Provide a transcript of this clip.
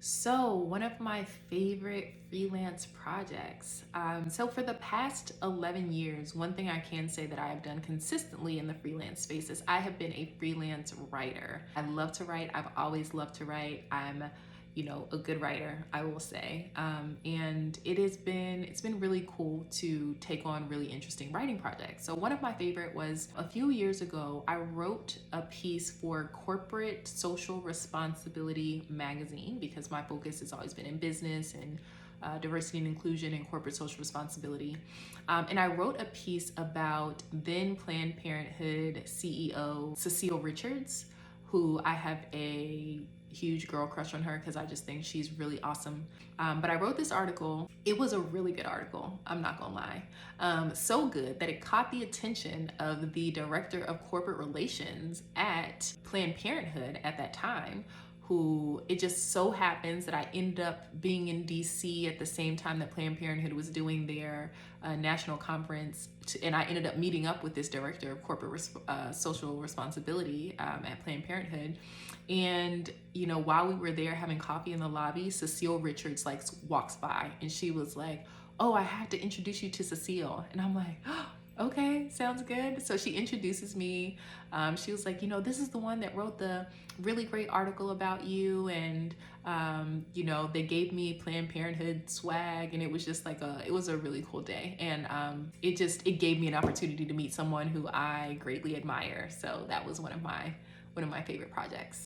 So, one of my favorite freelance projects. So, for the past 11 years, one thing I can say that I have done consistently in the freelance space is I have been a freelance writer. I love to write. I've always loved to write. I'm a good writer, I will say. And it's been really cool to take on really interesting writing projects. So one of my favorite was a few years ago, I wrote a piece for Corporate Social Responsibility magazine because my focus has always been in business and diversity and inclusion and corporate social responsibility. And I wrote a piece about then Planned Parenthood CEO Cecile Richards, who I have a huge girl crush on her because I just think she's really awesome. But I wrote this article. It was a really good article, I'm not gonna lie. So good that it caught the attention of the director of corporate relations at Planned Parenthood at that time, who it just so happens that I ended up being in DC at the same time that Planned Parenthood was doing their national conference. And I ended up meeting up with this director of corporate social responsibility at Planned Parenthood. And, while we were there having coffee in the lobby, Cecile Richards walks by and she was like, "Oh, I have to introduce you to Cecile." And I'm like, "Oh, okay, sounds good." So she introduces me. She was like, "This is the one that wrote the really great article about you." And, they gave me Planned Parenthood swag. And it was just it was a really cool day. And it gave me an opportunity to meet someone who I greatly admire. So that was one of my favorite projects.